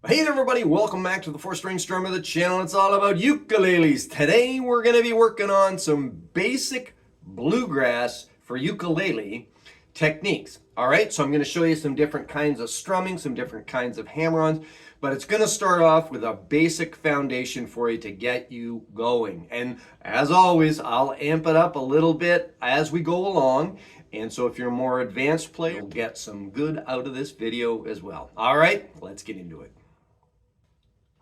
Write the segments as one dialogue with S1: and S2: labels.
S1: Hey there everybody, welcome back to the 4-String Strummer, the channel. It's all about ukuleles. Today we're going to be working on some basic bluegrass for ukulele techniques. Alright, so I'm going to show you some different kinds of strumming, some different kinds of hammer-ons, but it's going to start off with a basic foundation for you to get you going. And as always, I'll amp it up a little bit as we go along. And so if you're a more advanced player, you'll get some good out of this video as well. Alright, let's get into it.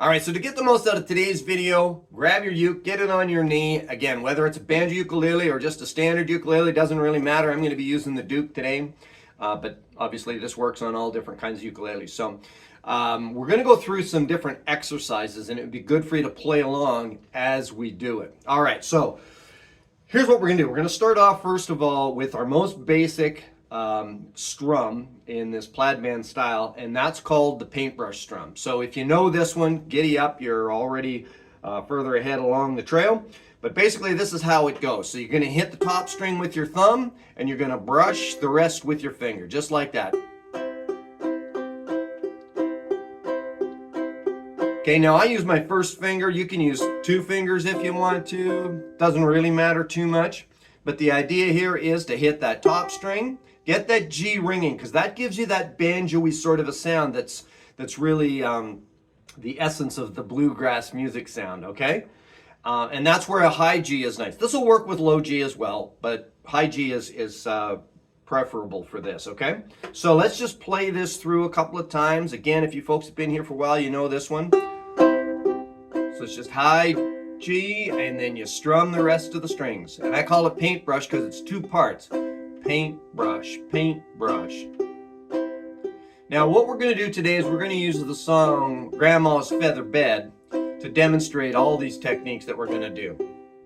S1: Alright, so to get the most out of today's video, grab your uke, get it on your knee. Again, whether it's a banjo ukulele or just a standard ukulele, doesn't really matter. I'm going to be using the Duke today, but obviously this works on all different kinds of ukuleles. So we're going to go through some different exercises, and it would be good for you to play along as we do it. Alright, so here's what we're going to do. We're going to start off, first of all, with our most basic strum in this plaid band style, and that's called the paintbrush strum. So if you know this one, giddy up, you're already further ahead along the trail. But basically this is how it goes. So you're going to hit the top string with your thumb, and you're going to brush the rest with your finger, just like that. Okay, now I use my first finger. You can use two fingers if you want to. Doesn't really matter too much. But the idea here is to hit that top string, get that G ringing, because that gives you that banjo-y sort of a sound that's really the essence of the bluegrass music sound, okay? And that's where a high G is nice. This will work with low G as well, but high G is preferable for this, okay? So let's just play this through a couple of times. Again, if you folks have been here for a while, you know this one. So it's just high G, and then you strum the rest of the strings. And I call it paintbrush because it's two parts. Paintbrush, paintbrush. Now what we're going to do today is we're going to use the song Grandma's Feather Bed to demonstrate all these techniques that we're going to do.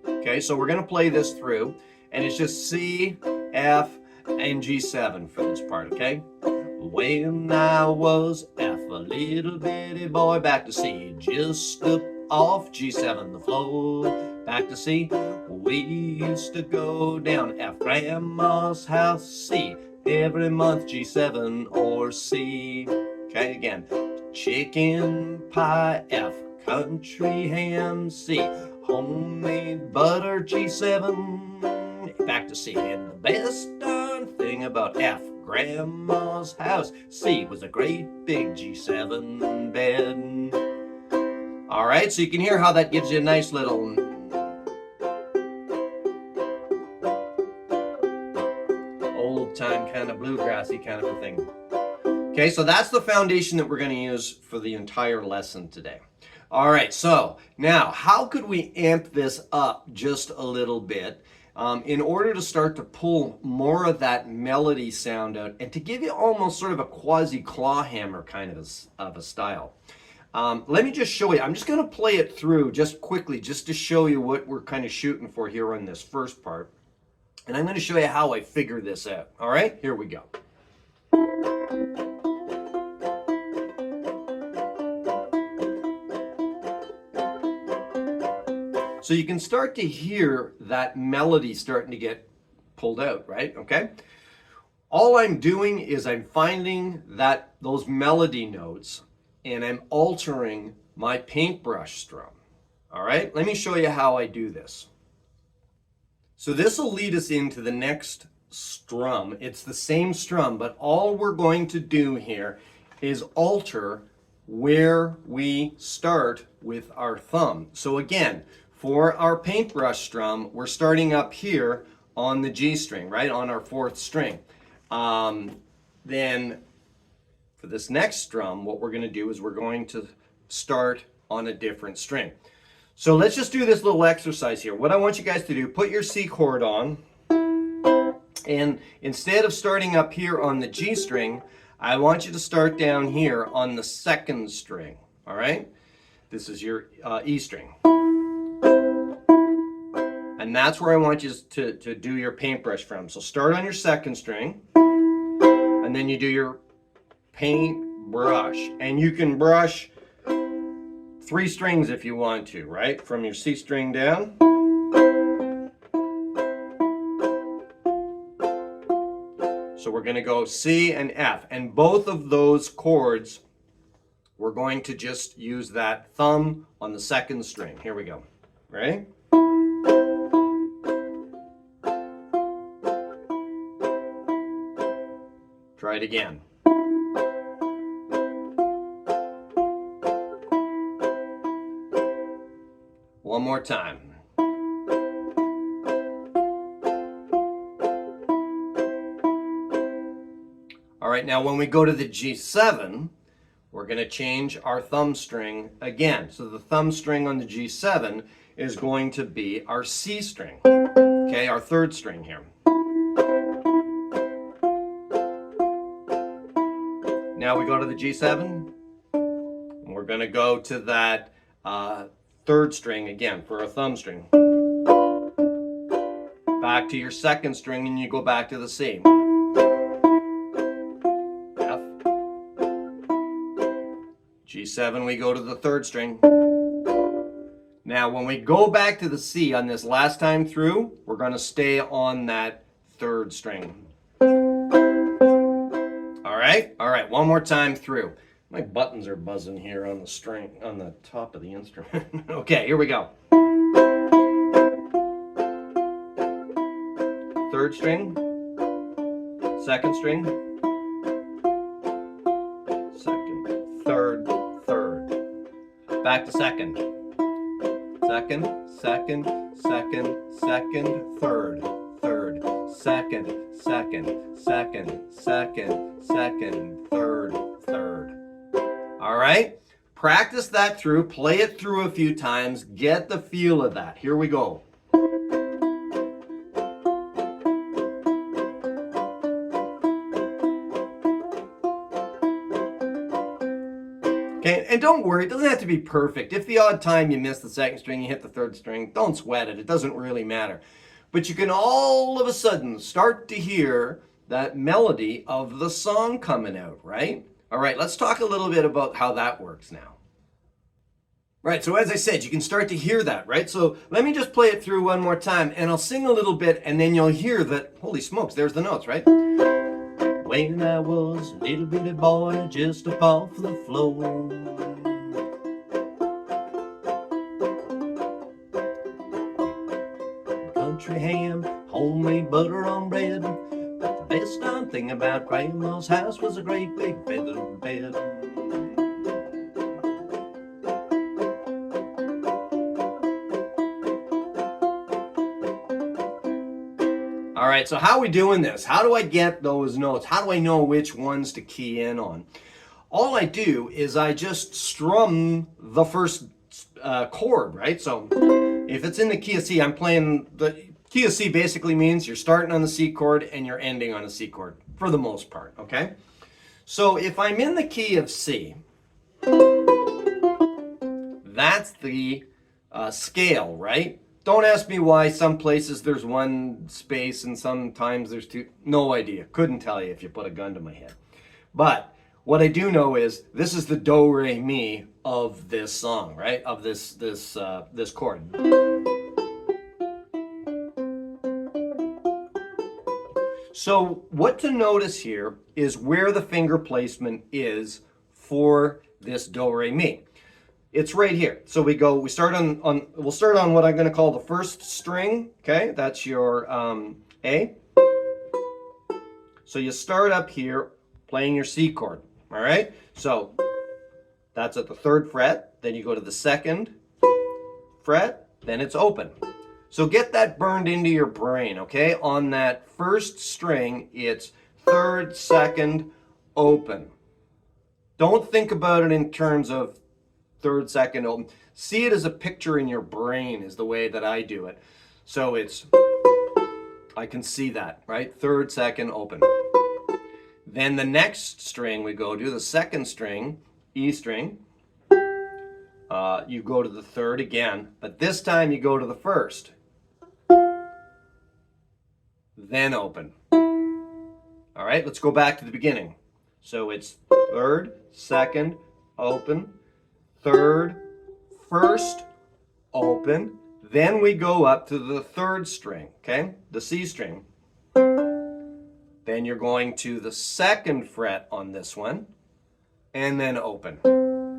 S1: Okay, so we're going to play this through, and it's just C, F, and G7 for this part, okay? When I was F, a little bitty boy, back to C, just up off G7 the floor, back to C. We used to go down F, Grandma's house, C, every month G7 or C. Okay, again, chicken pie F, country ham C, homemade butter G7, back to C. And the best darn thing about F, Grandma's house, C, was a great big G7 bed. All right, so you can hear how that gives you a nice little old-time kind of bluegrassy kind of a thing. Okay, so that's the foundation that we're going to use for the entire lesson today. All right, so now how could we amp this up just a little bit in order to start to pull more of that melody sound out and to give you almost sort of a quasi-claw hammer kind of a style? Let me just show you. I'm just going to play it through just quickly just to show you what we're kind of shooting for here on this first part. And I'm going to show you how I figure this out. All right, here we go. So you can start to hear that melody starting to get pulled out, right? Okay. All I'm doing is I'm finding those melody notes, and I'm altering my paintbrush strum. All right, let me show you how I do this. So this will lead us into the next strum. It's the same strum, but all we're going to do here is alter where we start with our thumb. So again, for our paintbrush strum, we're starting up here on the G string, right, on our fourth string. Then for this next strum, what we're going to do is we're going to start on a different string. So let's just do this little exercise here. What I want you guys to do, put your C chord on, and instead of starting up here on the G string, I want you to start down here on the second string, all right? This is your E string. And that's where I want you to do your paintbrush from. So start on your second string, and then you do your paintbrush, and you can brush 3 strings if you want to, right? From your C string down. So we're going to go C and F, and both of those chords we're going to just use that thumb on the second string. Here we go. Ready? Try it again. One more time. All right, now when we go to the G7, we're going to change our thumb string again. So the thumb string on the G7 is going to be our C string, okay, our third string here. Now we go to the G7, and we're going to go to that third string again for our thumb string. Back to your second string, and you go back to the C. F. G7, we go to the third string. Now, when we go back to the C on this last time through, we're going to stay on that third string. All right, one more time through. My buttons are buzzing here on the string, on the top of the instrument. Okay, here we go. Third string, second string, second, third, third. Back to second. Second, second, second, second, third, third, second, second, second, second, second, third, third. All right? Practice that through, play it through a few times, get the feel of that. Here we go. Okay, and don't worry, it doesn't have to be perfect. If the odd time you miss the second string, you hit the third string, don't sweat it. It doesn't really matter. But you can all of a sudden start to hear that melody of the song coming out, right? All right, let's talk a little bit about how that works now. Right, so as I said, you can start to hear that, right? So let me just play it through one more time, and I'll sing a little bit, and then you'll hear that, holy smokes, there's the notes, right? When I was a little bitty boy, just up off the floor, country ham, homemade butter on bread, but the best darn thing about Grandma's house was a great big feather bed. All right, so how are we doing this? How do I get those notes? How do I know which ones to key in on? All I do is I just strum the first chord, right? So if it's in the key of C, I'm playing the key of C basically means you're starting on the C chord and you're ending on a C chord for the most part, okay? So if I'm in the key of C, that's the scale, right? Don't ask me why some places there's one space and sometimes there's two. No idea. Couldn't tell you if you put a gun to my head. But what I do know is this is the do, re, mi of this song, right? Of this chord. So what to notice here is where the finger placement is for this do, re, mi. It's right here. So we'll start on what I'm going to call the first string. Okay, that's your A. So you start up here playing your C chord. All right. So that's at the third fret. Then you go to the second fret. Then it's open. So get that burned into your brain. Okay. On that first string, it's third, second, open. Don't think about it in terms of third, second, open. See it as a picture in your brain is the way that I do it. So I can see that, right? Third, second, open. Then the next string we go to, the second string, E string. You go to the third again, but this time you go to the first. Then open. All right, let's go back to the beginning. So it's third, second, open, third, first, open, then we go up to the third string, okay? The C string. Then you're going to the second fret on this one, and then open.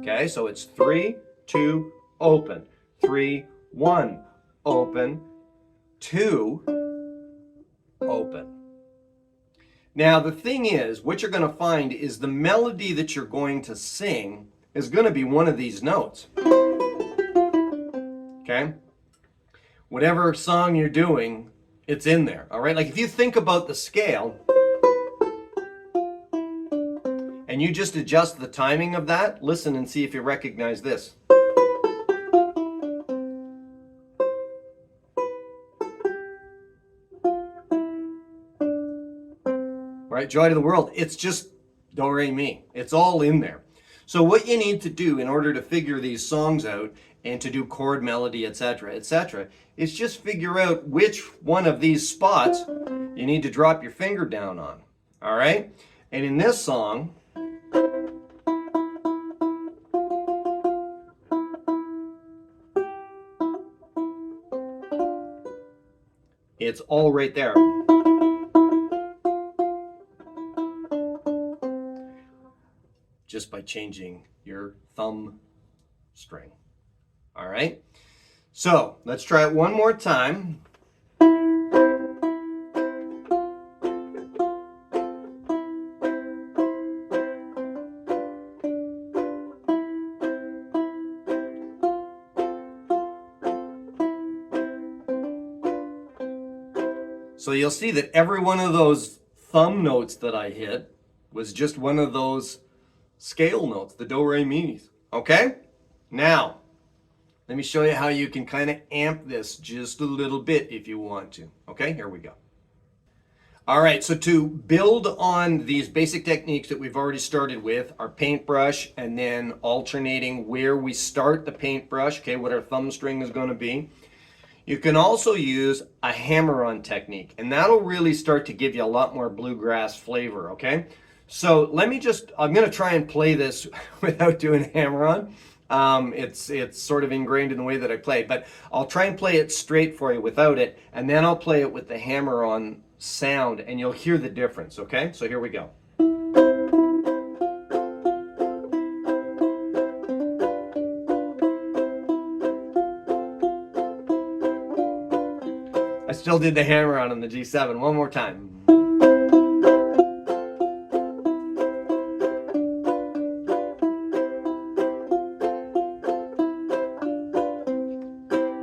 S1: Okay, so it's 3, 2, open. 3, 1, open. 2, open. Now the thing is, what you're going to find is the melody that you're going to sing is going to be one of these notes. Okay? Whatever song you're doing, it's in there. All right? Like if you think about the scale and you just adjust the timing of that, listen and see if you recognize this. Right? Joy to the world. It's just do, re, mi. It's all in there. So what you need to do in order to figure these songs out and to do chord melody, etc., is just figure out which one of these spots you need to drop your finger down on. All right? And in this song, it's all right there. Just by changing your thumb string. All right? So let's try it one more time. So you'll see that every one of those thumb notes that I hit was just one of those scale notes, the do, re, mi's. Okay? Now, let me show you how you can kind of amp this just a little bit if you want to. Okay, here we go. All right, so to build on these basic techniques that we've already started with, our paintbrush, and then alternating where we start the paintbrush, okay, what our thumb string is going to be. You can also use a hammer-on technique, and that'll really start to give you a lot more bluegrass flavor, okay? So let me just, I'm going to try and play this without doing hammer-on. It's sort of ingrained in the way that I play, but I'll try and play it straight for you without it, and then I'll play it with the hammer-on sound, and you'll hear the difference, okay? So here we go. I still did the hammer-on the G7. One more time.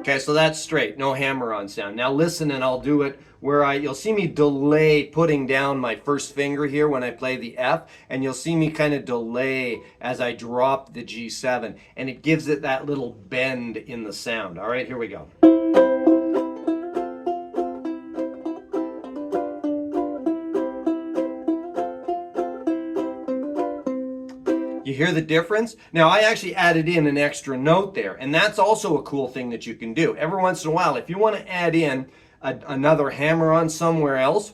S1: Okay, so that's straight, no hammer-on sound. Now listen, and I'll do it where you'll see me delay putting down my first finger here when I play the F, and you'll see me kind of delay as I drop the G7, and it gives it that little bend in the sound. All right, here we go. You hear the difference? Now I actually added in an extra note there, and that's also a cool thing that you can do. Every once in a while, if you want to add in another hammer-on somewhere else,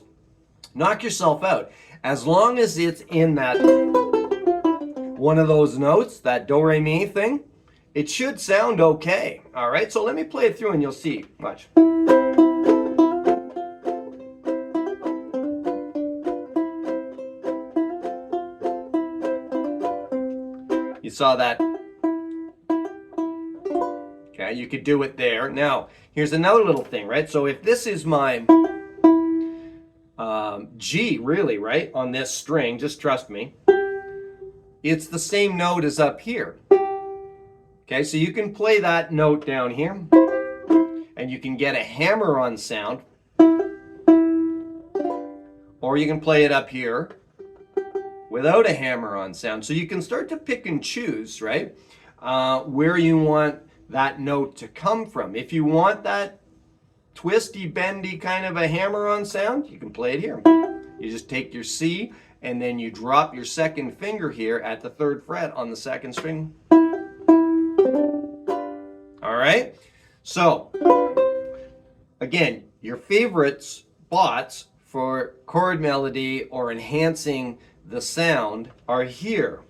S1: knock yourself out. As long as it's in that one of those notes, that do, re, mi thing, it should sound okay. All right, so let me play it through and you'll see. Watch. You saw that? Okay, you could do it there. Now, here's another little thing, right? So if this is my G, really, right, on this string, just trust me, it's the same note as up here. Okay, so you can play that note down here, and you can get a hammer-on sound, or you can play it up here without a hammer-on sound. So you can start to pick and choose, right, where you want that note to come from. If you want that twisty, bendy kind of a hammer-on sound, you can play it here. You just take your C, and then you drop your second finger here at the 3rd fret on the 2nd string. All right? So, again, your favorite spots for chord melody or enhancing the sound are here.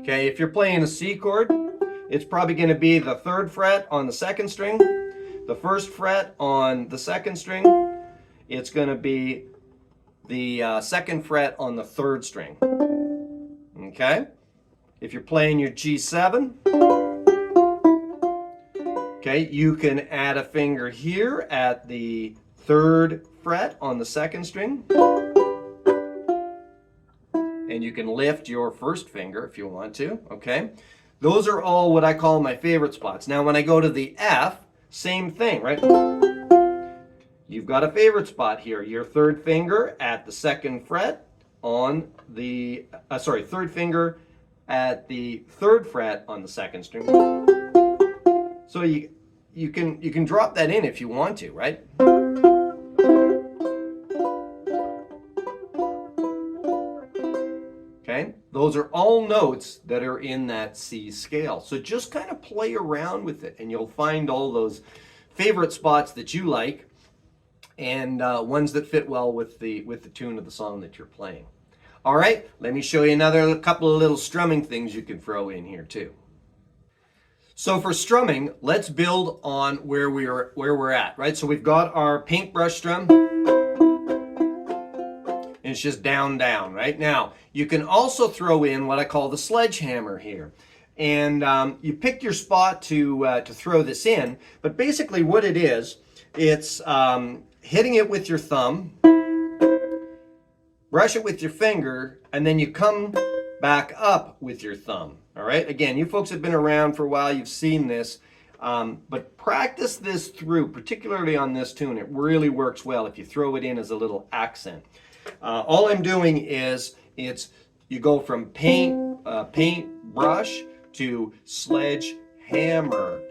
S1: Okay, if you're playing a C chord, it's probably going to be the 3rd fret on the 2nd string, the 1st fret on the 2nd string. It's going to be the 2nd fret on the 3rd string. Okay? If you're playing your G7, okay, you can add a finger here at the 3rd fret on the 2nd string. And you can lift your 1st finger if you want to, okay? Those are all what I call my favorite spots. Now when I go to the F, same thing, right? You've got a favorite spot here. Your 3rd finger at the 2nd fret on the, 3rd finger at the 3rd fret on the 2nd string. So you can drop that in if you want to, right? Okay, those are all notes that are in that C scale. So just kind of play around with it and you'll find all those favorite spots that you like and ones that fit well with the tune of the song that you're playing. All right, let me show you another couple of little strumming things you can throw in here too. So for strumming, let's build on where we're at, right? So we've got our paintbrush strum. And it's just down, down, right? Now, you can also throw in what I call the sledgehammer here. And you pick your spot to throw this in, but basically what it is, it's hitting it with your thumb, brush it with your finger, and then you come back up with your thumb, all right? Again, you folks have been around for a while, you've seen this, but practice this through, particularly on this tune. It really works well if you throw it in as a little accent. All I'm doing is you go from paintbrush to sledgehammer,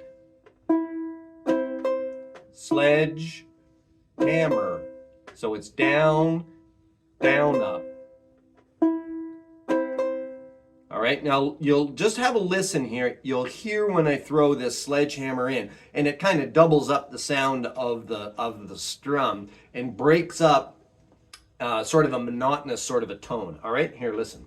S1: sledgehammer. So it's down, down, up. All right, now you'll just have a listen here. You'll hear when I throw this sledgehammer in, and it kind of doubles up the sound of the strum and breaks up sort of a monotonous sort of a tone. All right, here, listen.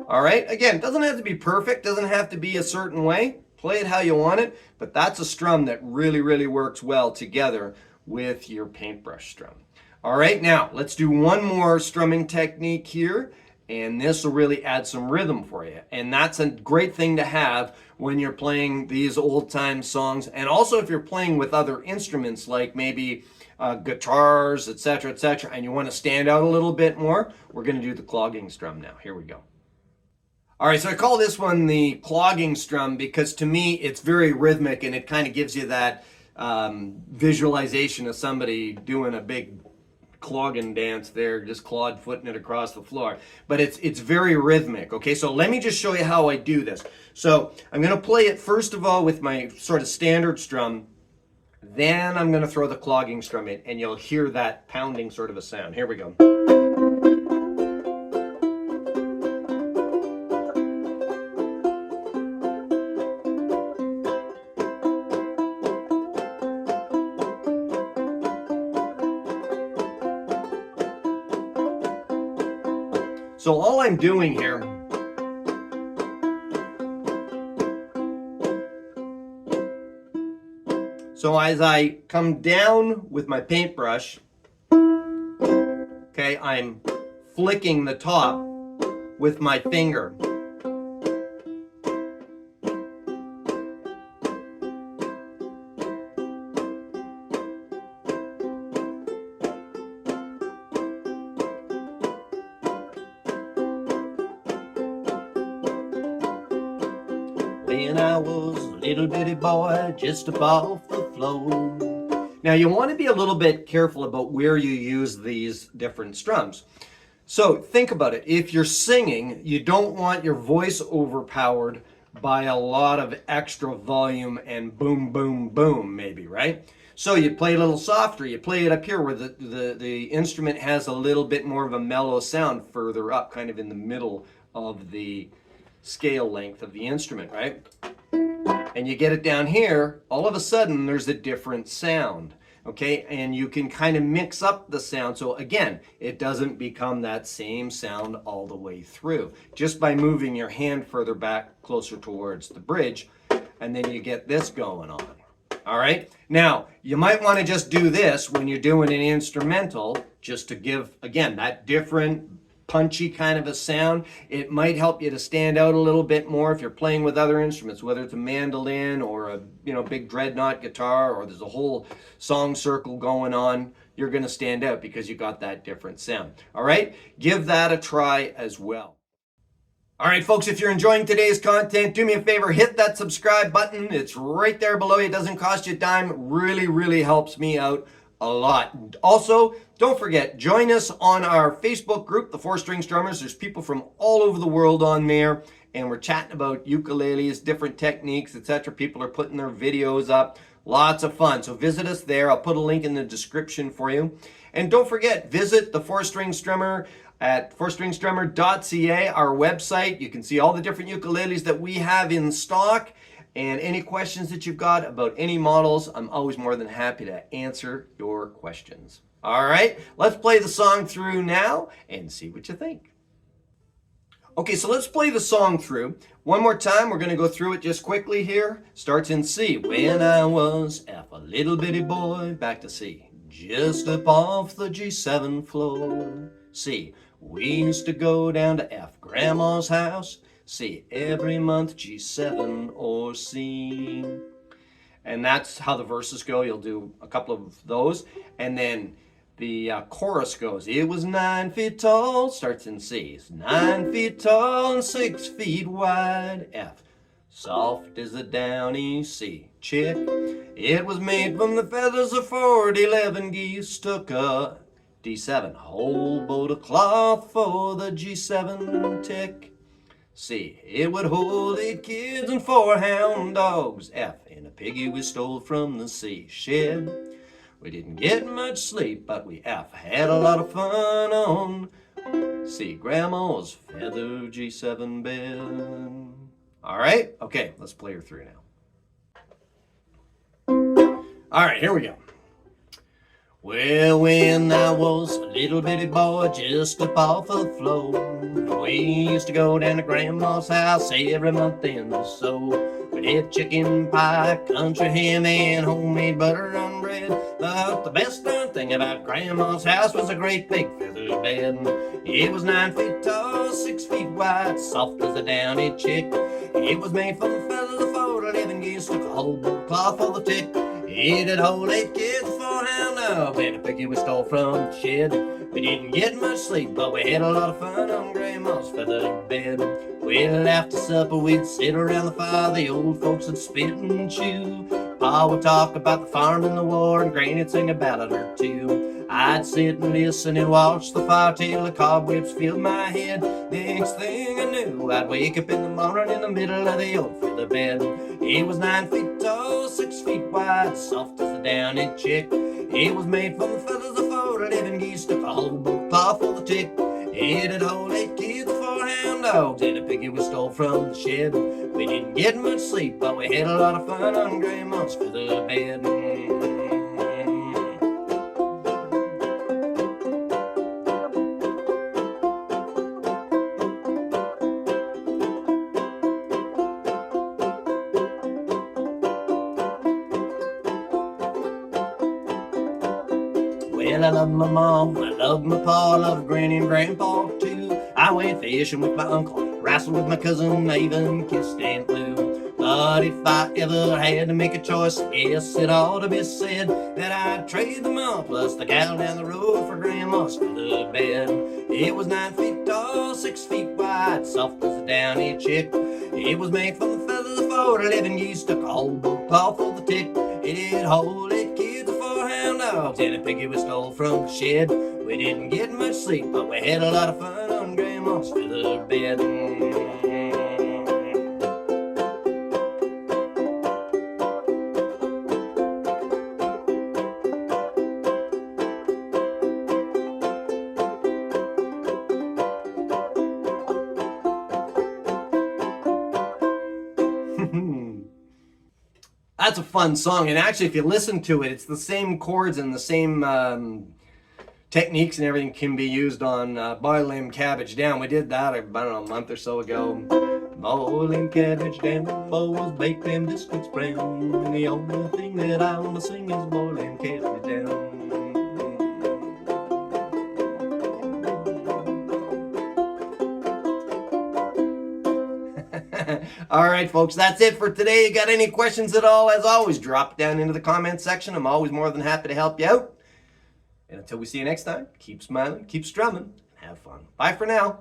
S1: All right, again, it doesn't have to be perfect, doesn't have to be a certain way. Play it how you want it, but that's a strum that really, really works well together with your paintbrush strum. All right, now let's do one more strumming technique here, and this will really add some rhythm for you. And that's a great thing to have when you're playing these old-time songs, and also if you're playing with other instruments like maybe guitars, etc., and you want to stand out a little bit more, we're going to do the clogging strum now. Here we go. All right, so I call this one the clogging strum because to me it's very rhythmic and it kind of gives you that visualization of somebody doing a big clogging dance there, just clawed footing it across the floor. But it's very rhythmic, okay? So let me just show you how I do this. So I'm going to play it first of all with my sort of standard strum. Then I'm going to throw the clogging strum in and you'll hear that pounding sort of a sound. Here we go. So all I'm doing here so as I come down with my paintbrush, okay, I'm flicking the top with my finger. When I was a little bitty boy, just up off the floor. Now you want to be a little bit careful about where you use these different strums. So think about it. If you're singing, you don't want your voice overpowered by a lot of extra volume and boom, boom, boom, maybe, right? So you play a little softer. You play it up here where the instrument has a little bit more of a mellow sound further up, kind of in the middle of the scale length of the instrument, right? And you get it down here, all of a sudden there's a different sound. okay? And you can kind of mix up the sound. So again, it doesn't become that same sound all the way through. Just by moving your hand further back, closer towards the bridge, and then you get this going on. All right, now you might want to just do this when you're doing an instrumental, just to give, again, that different punchy kind of a sound. It might help you to stand out a little bit more if you're playing with other instruments, whether it's a mandolin or a big dreadnought guitar, or there's a whole song circle going on. You're going to stand out because you got that different sound. All right, give that a try as well. All right, folks, if you're enjoying today's content, do me a favor, hit that subscribe button. It's right there below you. It doesn't cost you a dime. Really, really helps me out a lot. Also, don't forget, join us on our Facebook group, the 4-String Strummers. There's people from all over the world on there, and we're chatting about ukuleles, different techniques, etc. People are putting their videos up. Lots of fun. So visit us there. I'll put a link in the description for you. And don't forget, visit the 4-String Strummer at 4stringstrummer.ca, our website. You can see all the different ukuleles that we have in stock, and any questions that you've got about any models, I'm always more than happy to answer your questions. All right, let's play the song through now and see what you think. Okay, so let's play the song through. One more time, we're going to go through it just quickly here. Starts in C. When I was F, a little bitty boy, back to C. Just up off the G7 floor. C. We used to go down to F, Grandma's house. C. Every month, G7 or C. And that's how the verses go. You'll do a couple of those. And then the chorus goes, it was 9 feet tall, starts in C. It's 9 feet tall and 6 feet wide. F. Soft as a downy sea chick. It was made from the feathers of 11 geese. Took a D7, whole boat of cloth for the G7 tick. C. It would hold 8 kids and 4 hound dogs. F. In a piggy we stole from the sea shed. We didn't get much sleep, but we had a lot of fun on C. Grandma's feather G7 bed. All right, okay, let's play her through now. All right, here we go. Well, when I was a little bitty boy just up off the floor, we used to go down to Grandma's house every month in the so. We'd have chicken pie, country ham, and homemade butter on bread. But the best darn thing about Grandma's house was a great big feather bed. It was 9 feet tall, 6 feet wide, soft as a downy chick. It was made from the feathers of 11 geese. Took a whole boat of cloth for the tick. It'd hold 8 kids, 4 hound dogs, and a piggy we stole from the shed. We didn't get much sleep, but we had a lot of fun on Grandma's feather bed. Well, after supper we'd sit around the fire, the old folks would spit and chew. Pa would talk about the farm and the war, and Granny'd sing a ballad or two. I'd sit and listen and watch the fire till the cobwebs filled my head. Next thing I knew, I'd wake up in the morning in the middle of the old feather bed. It was 9 feet tall, 6 feet wide, soft as a downy chick. It was made from the feathers of 11 geese. Took a whole boat of cloth for the tick. It'd hold 8 kids, 4 hound dogs, and a piggy we stole from the shed. We didn't get much sleep, but we had a lot of fun on Grandma's feather bed. Well, I love my mom, I love my pa, I love Granny and Grandpa too. I went fishing with my uncle, wrestled with my cousin, I even kissed Aunt Lou. But if I ever had to make a choice, I guess it ought to be said that I'd trade them all, plus the cow down the road, for Grandma's feather bed. It was 9 feet tall, 6 feet wide, soft as a downy chick. It was made from the feathers of 11 geese. Took a whole boat of cloth for the tick. It'd hold 8 kids, 4 hound dogs, and a piggy we stole from the shed. We didn't get much sleep, but we had a lot of fun on Grandma's feather bed. That's a fun song, and actually if you listen to it, it's the same chords and the same techniques and everything can be used on Boil Them Cabbage Down. We did that, I don't know, a month or so ago. Boil them cabbage down, boys bake them biscuits brown, and the only thing that I want to sing is boil them cabbage down. All right, folks, that's it for today. You got any questions at all, as always, drop down into the comment section. I'm always more than happy to help you out. And until we see you next time, keep smiling, keep strumming, and have fun. Bye for now.